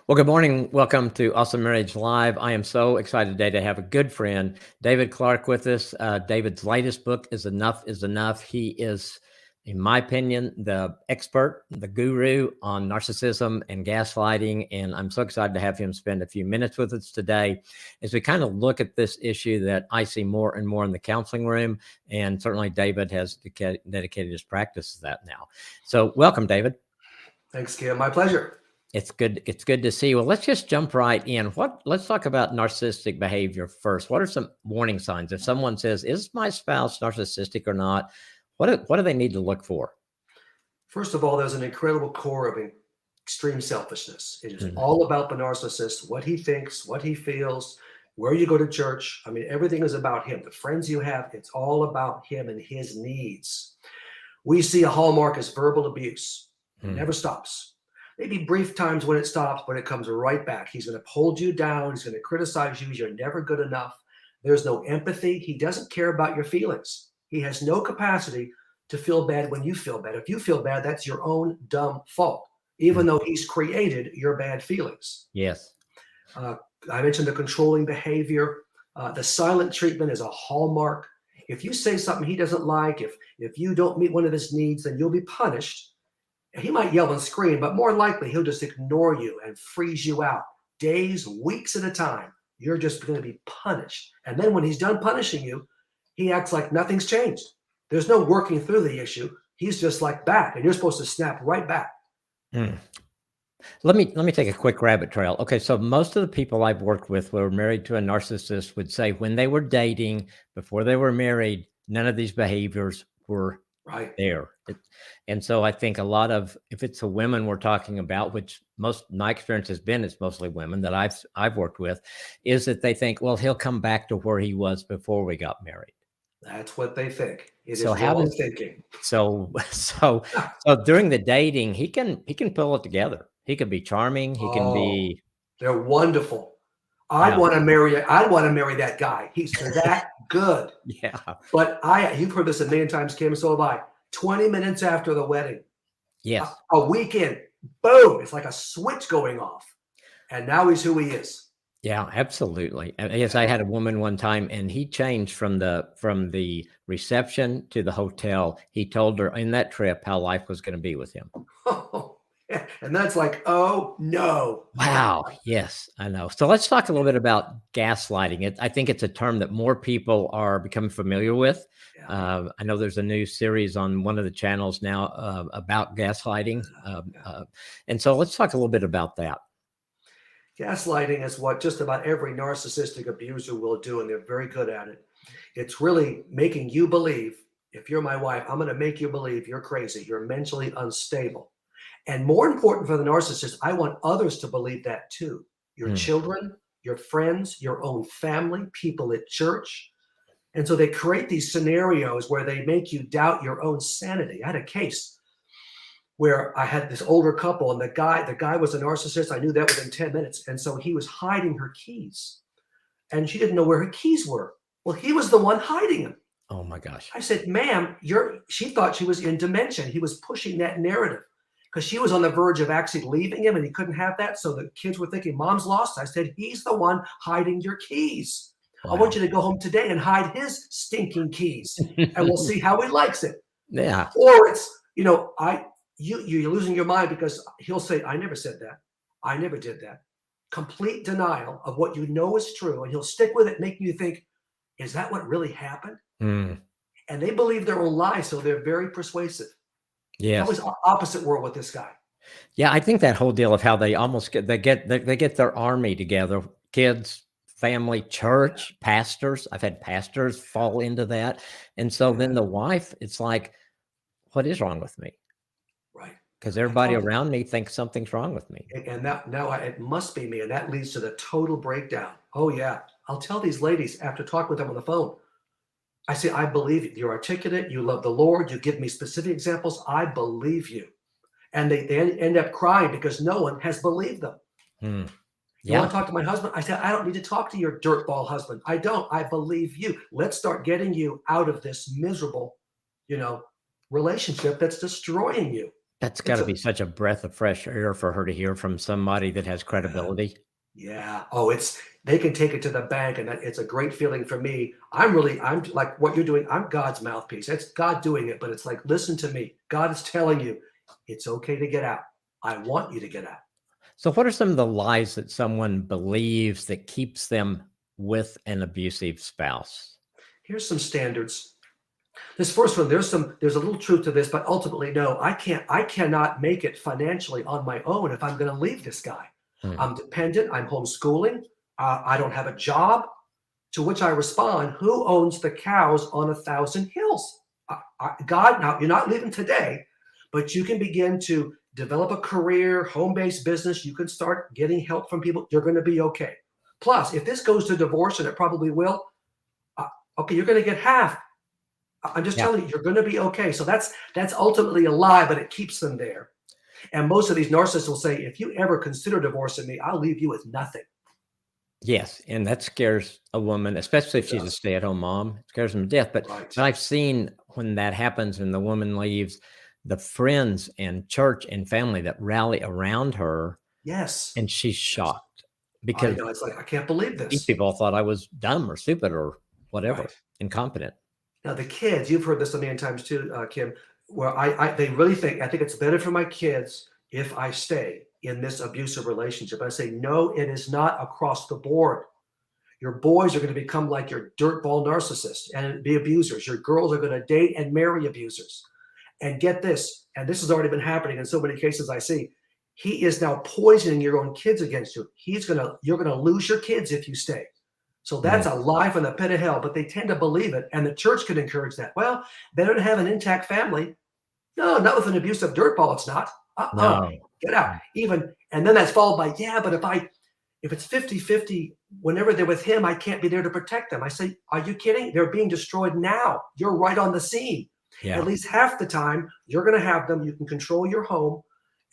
Well, good morning. Welcome to Awesome Marriage Live. I am so excited today to have a good friend, David Clarke, with us. David's latest book is Enough is Enough. He is, in my opinion, the expert, the guru on narcissism and gaslighting. And I'm so excited to have him spend a few minutes with us today as we kind of look at this issue that I see more and more in the counseling room. And certainly David has dedicated his practice to that now. So welcome, David. Thanks, Kim. My pleasure. It's good. It's good to see you. Well, let's just jump right in. Let's talk about narcissistic behavior first. What are some warning signs? If someone says, "Is my spouse narcissistic or not?" What do they need to look for? First of all, there's an incredible core of extreme selfishness. It is all about the narcissist, what he thinks, what he feels, where you go to church. I mean, everything is about him. The friends you have, it's all about him and his needs. We see a hallmark as verbal abuse. It never stops. Maybe brief times when it stops, but it comes right back. He's going to hold you down. He's going to criticize you. You're never good enough. There's no empathy. He doesn't care about your feelings. He has no capacity to feel bad when you feel bad. If you feel bad, that's your own dumb fault, even though he's created your bad feelings. Yes. I mentioned the controlling behavior. The silent treatment is a hallmark. If you say something he doesn't like, if you don't meet one of his needs, then you'll be punished. He might yell and scream, but more likely he'll just ignore you and freeze you out days, weeks at a time. You're just going to be punished. And then when he's done punishing you, he acts like nothing's changed. There's no working through the issue. He's just like back, and you're supposed to snap right back. Let me take a quick rabbit trail. Okay, so most of the people I've worked with who were married to a narcissist would say when they were dating, before they were married, none of these behaviors were there. And so I think a lot of, if it's the women we're talking about, which my experience has been, it's mostly women that I've worked with, is that they think, well, he'll come back to where he was before we got married. That's what they think. It is wrong thinking. So during the dating, he can pull it together. He can be charming. He can be. They're wonderful. I want to marry that guy. He's that good. Yeah. But you've heard this a million times, Kim, so have I. 20 minutes after the wedding. Yes. A weekend. Boom. It's like a switch going off. And now he's who he is. Yeah, absolutely. Yes, I had a woman one time, and he changed from the reception to the hotel. He told her in that trip how life was going to be with him. And that's like, oh, no. Wow. Yes, I know. So let's talk a little bit about gaslighting. I think it's a term that more people are becoming familiar with. Yeah. I know there's a new series on one of the channels now about gaslighting. And so let's talk a little bit about that. Gaslighting is what just about every narcissistic abuser will do, and they're very good at it. It's really making you believe, if you're my wife, I'm going to make you believe you're crazy, you're mentally unstable. And more important for the narcissist, I want others to believe that too. Your children, your friends, your own family, people at church. And so they create these scenarios where they make you doubt your own sanity. I had a case where I had this older couple, and the guy was a narcissist. I knew that within 10 minutes. And so he was hiding her keys, and she didn't know where her keys were. Well, he was the one hiding them. Oh my gosh. I said, ma'am, she thought she was in dementia. He was pushing that narrative because she was on the verge of actually leaving him, and he couldn't have that. So the kids were thinking, mom's lost. I said, he's the one hiding your keys. Wow. I want you to go home today and hide his stinking keys, and we'll see how he likes it. Yeah. Or it's, you're losing your mind because he'll say, I never said that. I never did that. Complete denial of what you know is true. And he'll stick with it, making you think, is that what really happened? And they believe their own lies, so they're very persuasive. Yeah. That was opposite world with this guy. Yeah, I think that whole deal of how they almost get their army together, kids, family, church, pastors. I've had pastors fall into that. And so then the wife, it's like, what is wrong with me? Right. Because everybody around me thinks something's wrong with me. And now it must be me. And that leads to the total breakdown. Oh, yeah. I'll tell these ladies after talking with them on the phone. I say, I believe you. You're articulate. You love the Lord. You give me specific examples. I believe you. And they end up crying because no one has believed them. You want to talk to my husband? I said, I don't need to talk to your dirtball husband. I don't. I believe you. Let's start getting you out of this miserable, relationship that's destroying you. That's got It's to a be such a breath of fresh air for her to hear from somebody that has yeah. credibility. Yeah. Oh, they can take it to the bank, and it's a great feeling for me. I'm like what you're doing. I'm God's mouthpiece. It's God doing it, but it's like, listen to me. God is telling you, it's okay to get out. I want you to get out. So, what are some of the lies that someone believes that keeps them with an abusive spouse? Here's some standards. This first one, there's a little truth to this, but ultimately, no, I cannot make it financially on my own if I'm going to leave this guy. Hmm. I'm dependent. I'm homeschooling. I don't have a job. To which I respond, who owns the cows on 1,000 hills? God, now you're not leaving today, but you can begin to develop a career, home-based business. You can start getting help from people. You're going to be okay. Plus, if this goes to divorce, and it probably will, uh, okay, you're going to get half. I'm just Yeah. telling you, you're going to be okay. So that's ultimately a lie, but it keeps them there. And most of these narcissists will say, if you ever consider divorcing me, I'll leave you with nothing. Yes, and that scares a woman, especially if It she's a does. stay-at-home mom. It scares them to death. Right. But I've seen when that happens and the woman leaves, the friends and church and family that rally around her, Yes. and she's Yes. shocked I because know. It's like, I can't believe these this. people thought I was dumb or stupid or whatever, Right. incompetent. Now, the kids, you've heard this a million times too, Kim, where they really think, I think it's better for my kids if I stay in this abusive relationship. I say, no, it is not across the board. Your boys are going to become like your dirtball narcissists and be abusers. Your girls are going to date and marry abusers. And get this, and this has already been happening in so many cases I see. He is now poisoning your own kids against you. You're gonna lose your kids if you stay. So that's Mm. a lie from the pit of hell, but they tend to believe it, and the church can encourage that. Well, better to have an intact family. No, not with an abusive dirtball. It's not. No. Get out. Even, and then that's followed by, yeah, but if it's 50-50, whenever they're with him, I can't be there to protect them. I say, are you kidding? They're being destroyed now. You're right on the scene. At Yeah, least half the time, you're going to have them. You can control your home,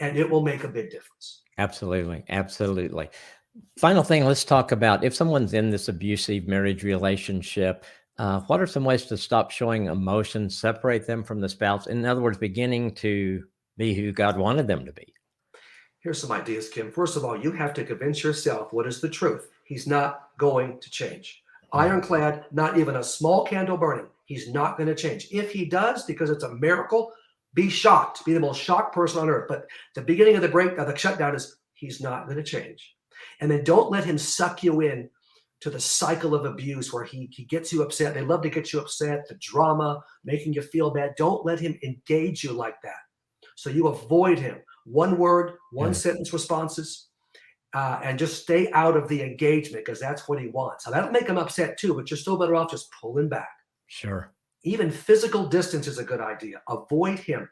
and it will make a big difference. absolutely, absolutely. Final thing, let's talk about if someone's in this abusive marriage relationship, what are some ways to stop showing emotion, separate them from the spouse? In other words, beginning to be who God wanted them to be. Here's some ideas, Kim. First of all, you have to convince yourself what is the truth. He's not going to change. Mm. Ironclad, not even a small candle burning. He's not going to change. If he does, because it's a miracle, be shocked. Be the most shocked person on earth. But the beginning of the shutdown is he's not going to change. And then don't let him suck you in to the cycle of abuse where he gets you upset. They love to get you upset, the drama, making you feel bad. Don't let him engage you like that. So you avoid him. One word, one Mm. sentence responses, and just stay out of the engagement because that's what he wants. So that'll make him upset too, but you're still better off just pulling back. Sure. Even physical distance is a good idea. Avoid him.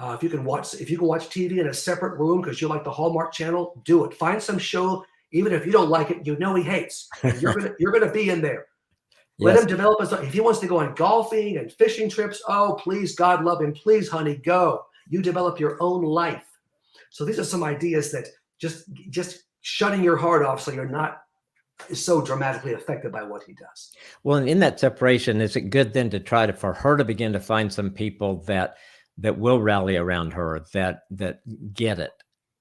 If you can watch TV in a separate room because you like the Hallmark Channel, do it. Find some show, even if you don't like it, you know he hates, and you're gonna be in there. Let Yes. him develop his. If he wants to go on golfing and fishing trips, oh please, God love him. Please, honey, go. You develop your own life. So these are some ideas that just shutting your heart off so you're not so dramatically affected by what he does. Well, and in that separation, is it good then to try to for her to begin to find some people that will rally around her that get it?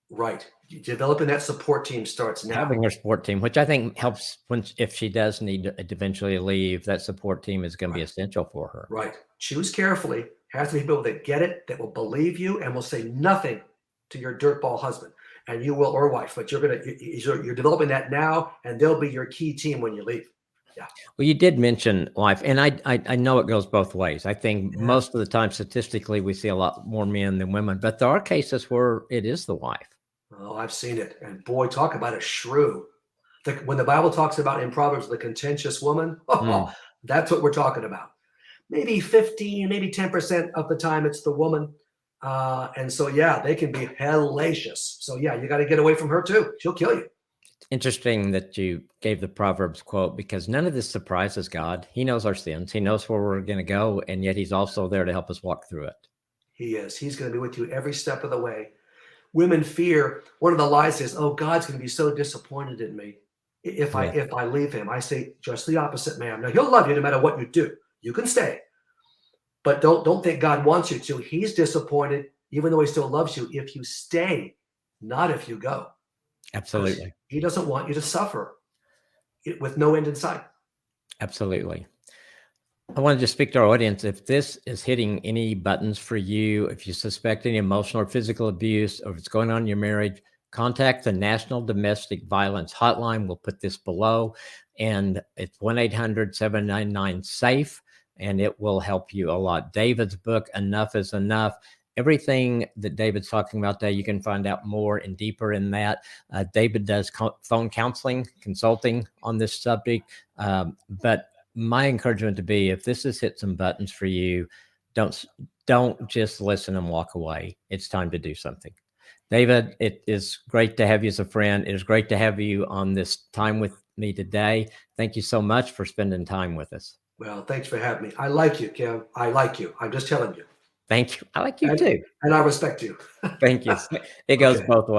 Right. Developing that support team starts now. Having her support team, which I think helps when if she does need to eventually leave, that support team is going to be Right. essential for her. Right. Choose carefully. Has to be people that get it, that will believe you, and will say nothing to your dirtball husband, and you will or wife. But you're developing that now, and they'll be your key team when you leave. Yeah. Well, you did mention wife, and I know it goes both ways. I think Yeah. most of the time, statistically, we see a lot more men than women, but there are cases where it is the wife. Oh, I've seen it, and boy, talk about a shrew. When the Bible talks about in Proverbs the contentious woman, Mm. that's what we're talking about. Maybe 15, maybe 10% of the time it's the woman. And so, yeah, they can be hellacious. So, yeah, you got to get away from her too. She'll kill you. Interesting that you gave the Proverbs quote because none of this surprises God. He knows our sins. He knows where we're going to go, and yet He's also there to help us walk through it. He is. He's going to be with you every step of the way. Women fear, one of the lies is, oh, God's going to be so disappointed in me if Yeah. I leave him. I say just the opposite, ma'am. Now, he'll love you no matter what you do. You can stay. But don't think God wants you to. He's disappointed even though he still loves you, if you stay, not if you go. Absolutely. He doesn't want you to suffer with no end in sight. Absolutely. I wanted to speak to our audience. If this is hitting any buttons for you, if you suspect any emotional or physical abuse, or if it's going on in your marriage, contact the National Domestic Violence Hotline. We'll put this below, and it's 1-800-799-SAFE, and it will help you a lot. David's book, Enough is Enough. Everything that David's talking about there, you can find out more and deeper in that. David does phone counseling, consulting on this subject, but my encouragement to be, if this has hit some buttons for you, don't just listen and walk away. It's time to do something. David, it is great to have you as a friend. It is great to have you on this time with me today. Thank you so much for spending time with us. Well, thanks for having me. I like you, Kim. I like you. I'm just telling you. Thank you. I like you too. And I respect you. Thank you. It goes both ways.